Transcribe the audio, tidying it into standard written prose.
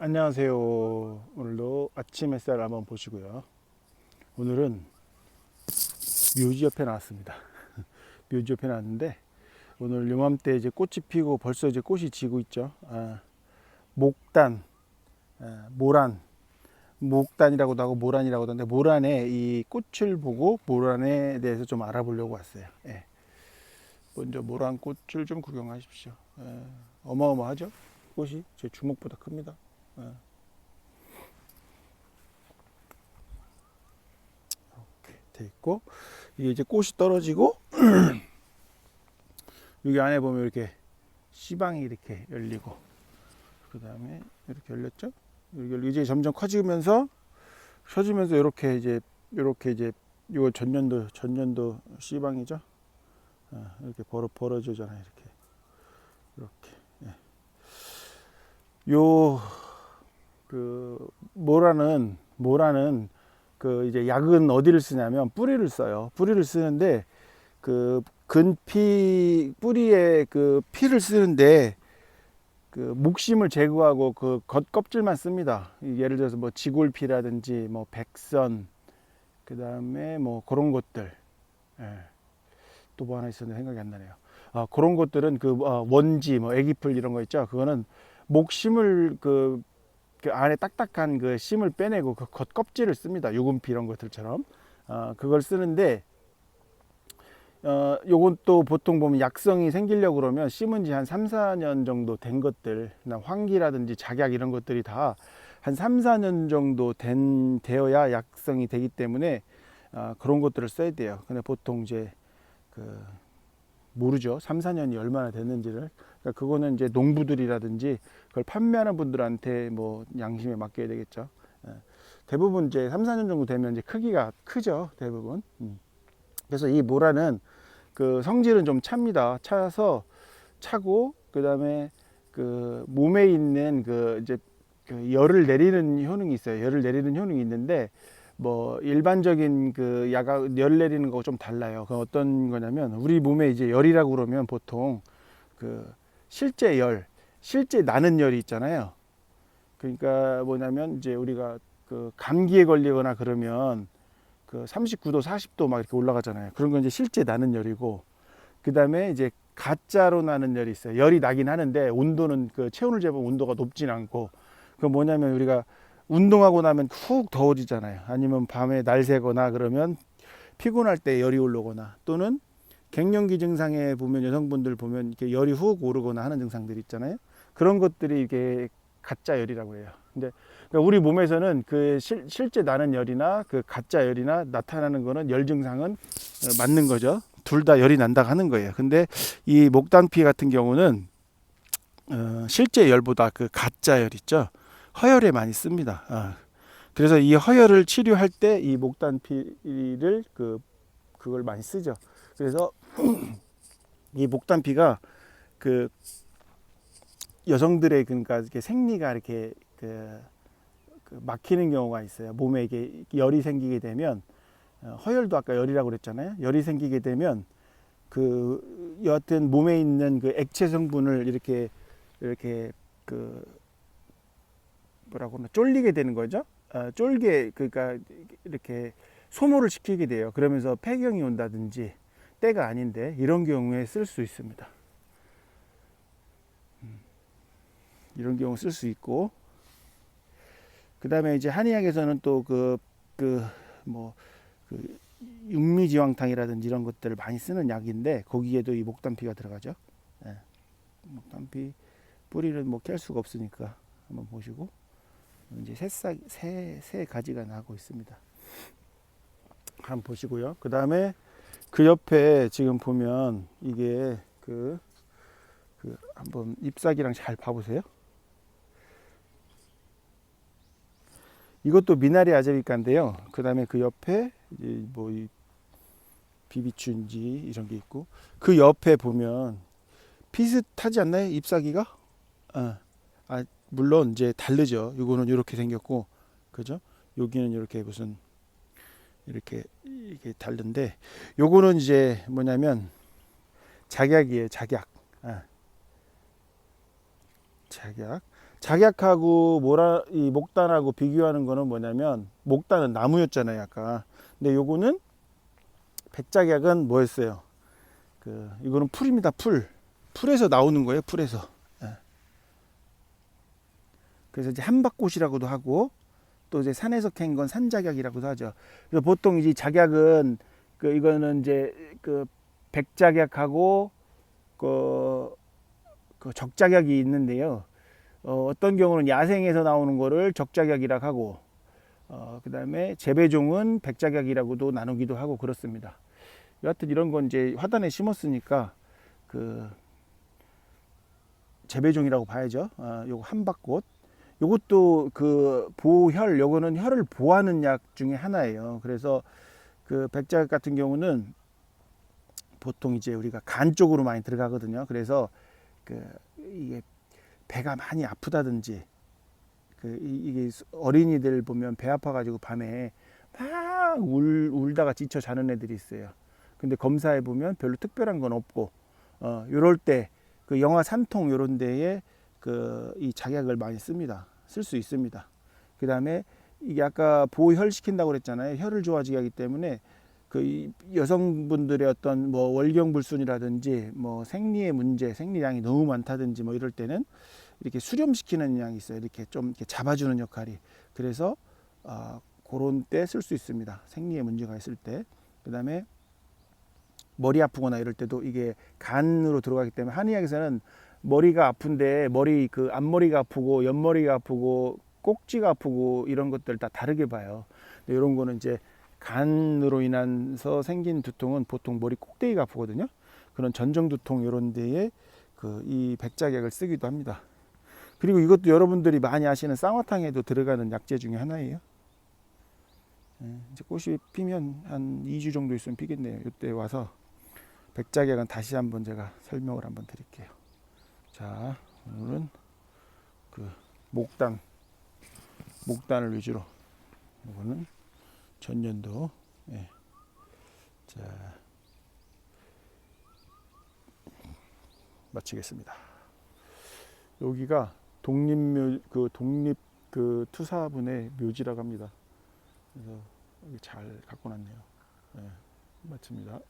안녕하세요. 오늘도 아침 햇살 한번 보시고요. 오늘은 묘지 옆에 나왔습니다. 묘지 옆에 나왔는데 오늘 요맘때 이제 꽃이 피고 벌써 이제 꽃이 지고 있죠. 목단, 모란, 목단이라고도 하고 모란이라고도 하는데 모란의 이 꽃을 보고 모란에 대해서 좀 알아보려고 왔어요. 예. 먼저 모란 꽃을 좀 구경하십시오. 어마어마하죠? 꽃이 제 주먹보다 큽니다. 이렇게 돼 있고 이게 이제 꽃이 떨어지고 여기 안에 보면 이렇게 씨방이 이렇게 열리고 그 다음에 이렇게 열렸죠. 이렇게 이제 점점 커지면서 이렇게 이제 이거 전년도 씨방이죠. 이렇게 벌어지잖아요. 이렇게 요 그 모라는 그 이제 약은 어디를 쓰냐면 뿌리를 써요. 뿌리를 쓰는데 그 뿌리에 그 피를 쓰는데 그 목심을 제거하고 그 겉껍질만 씁니다. 예를 들어서 뭐 지골피라든지 뭐 백선 그 다음에 뭐 그런 것들. 예. 또 뭐 하나 있었는데 생각이 안 나네요. 그런 것들은 그 원지 뭐 애기풀 이런 거 있죠. 그거는 목심을 그 안에 딱딱한 그 심을 빼내고 그 겉껍질을 씁니다. 유금피 이런 것들처럼 그걸 쓰는데 요건 또 보통 보면 약성이 생기려고 그러면 심은 지 한 3, 4년 정도 된 것들, 황기라든지 작약 이런 것들이 다 한 3, 4년 정도 되어야 약성이 되기 때문에 그런 것들을 써야 돼요. 근데 보통 이제 모르죠. 3, 4년이 얼마나 됐는지를. 그러니까 그거는 이제 농부들이라든지 그걸 판매하는 분들한테 뭐 양심에 맡겨야 되겠죠. 대부분 이제 3, 4년 정도 되면 이제 크기가 크죠. 대부분. 그래서 이 모라는 그 성질은 좀 찹니다. 차고 그다음에 그 몸에 있는 그 이제 그 열을 내리는 효능이 있어요. 열을 내리는 효능이 있는데 뭐 일반적인 그 열 내리는 거하고 좀 달라요. 그 어떤 거냐면 우리 몸에 이제 열이라고 그러면 보통 그 실제 나는 열이 있잖아요. 그러니까 뭐냐면 이제 우리가 그 감기에 걸리거나 그러면 그 39도, 40도 막 이렇게 올라가잖아요. 그런 건 이제 실제 나는 열이고, 그 다음에 이제 가짜로 나는 열이 있어요. 열이 나긴 하는데 온도는 그 체온을 재보면 온도가 높진 않고, 그 뭐냐면 우리가 운동하고 나면 훅 더워지잖아요. 아니면 밤에 날 새거나 그러면 피곤할 때 열이 올라오거나, 또는 갱년기 증상에 보면 여성분들 보면 이렇게 열이 훅 오르거나 하는 증상들이 있잖아요. 그런 것들이 이게 가짜 열이라고 해요. 근데 그러니까 우리 몸에서는 그 실제 나는 열이나 그 가짜 열이나 나타나는 거는 열 증상은 맞는 거죠. 둘 다 열이 난다 하는 거예요. 근데 이 목단피 같은 경우는 실제 열보다 그 가짜 열 있죠. 허열에 많이 씁니다. 그래서 이 허열을 치료할 때 이 목단피를 그걸 많이 쓰죠. 그래서 이 목단피가 그 여성들의 그러니까 이렇게 생리가 이렇게 막히는 경우가 있어요. 몸에 이게 열이 생기게 되면 허열도 아까 열이라고 그랬잖아요. 열이 생기게 되면 그 여하튼 몸에 있는 그 액체 성분을 이렇게 그 뭐라고 하나 쫄리게 되는 거죠. 쫄게 그러니까 이렇게 소모를 시키게 돼요. 그러면서 폐경이 온다든지 때가 아닌데 이런 경우에 쓸 수 있습니다. 이런 경우 쓸 수 있고, 그 다음에 이제 한의학에서는 또 육미지왕탕이라든지 이런 것들을 많이 쓰는 약인데 거기에도 이 목단피가 들어가죠. 예. 목단피 뿌리는 뭐 깰 수가 없으니까 한번 보시고, 이제 새 가지가 나고 있습니다. 한번 보시고요. 그 다음에 그 옆에 지금 보면 이게 한번 잎사귀랑 잘 봐보세요. 이것도 미나리 아제비카인데요. 그 다음에 그 옆에 이제 뭐 비비춘지 이런 게 있고, 그 옆에 보면 비슷하지 않나요? 잎사귀가? 물론 이제 다르죠. 이거는 이렇게 생겼고, 그죠? 여기는 이렇게 무슨 이게 다른데, 요거는 이제 뭐냐면 작약이에요. 작약. 작약. 작약하고 이 목단하고 비교하는 거는 뭐냐면, 목단은 나무였잖아요 아까. 근데 요거는 백작약은 뭐였어요? 이거는 풀입니다. 풀에서 나오는 거예요. 풀에서. 예. 그래서 이제 한박꽃이라고도 하고, 또 이제 산에서 캔 건 산작약이라고도 하죠. 그래서 보통 이제 작약은 이거는 이제 백작약하고 그 적작약이 있는데요. 어떤 경우는 야생에서 나오는 거를 적작약이라고 하고, 그 다음에 재배종은 백작약이라고도 나누기도 하고 그렇습니다. 여하튼 이런 건 이제 화단에 심었으니까 재배종이라고 봐야죠. 요거 한박꽃. 요것도 보혈, 요거는 혈을 보하는 약 중에 하나예요. 그래서 백작 같은 경우는 보통 이제 우리가 간 쪽으로 많이 들어가거든요. 그래서 이게 배가 많이 아프다든지, 이게 어린이들 보면 배 아파가지고 밤에 막 울다가 지쳐 자는 애들이 있어요. 근데 검사해 보면 별로 특별한 건 없고, 요럴 때 영하 3통 요런 데에 이 작약을 많이 씁니다. 쓸 수 있습니다. 그 다음에 이게 아까 보혈 시킨다고 그랬잖아요. 혈을 좋아지게 하기 때문에 여성분들의 어떤 뭐 월경불순이라든지 뭐 생리의 문제, 생리량이 너무 많다든지 뭐 이럴 때는 이렇게 수렴시키는 양이 있어요. 이렇게 좀 이렇게 잡아주는 역할이. 그래서 그런 때 쓸 수 있습니다. 생리에 문제가 있을 때. 그 다음에 머리 아프거나 이럴 때도 이게 간으로 들어가기 때문에 한의학에서는 머리가 아픈데 앞머리가 아프고 옆머리가 아프고 꼭지가 아프고 이런 것들 다 다르게 봐요. 이런 거는 이제 간으로 인해서 생긴 두통은 보통 머리 꼭대기가 아프거든요. 그런 전정 두통 이런 데에 이 백작약을 쓰기도 합니다. 그리고 이것도 여러분들이 많이 아시는 쌍화탕에도 들어가는 약재 중에 하나예요. 이제 꽃이 피면 한 2주 정도 있으면 피겠네요. 이때 와서 백작약은 다시 한번 제가 설명을 한번 드릴게요. 자, 오늘은 목단을 위주로, 이거는 전년도. 예. 자, 마치겠습니다. 여기가 독립 투사분의 묘지라고 합니다. 그래서 여기 잘 갖고 놨네요. 예, 마칩니다.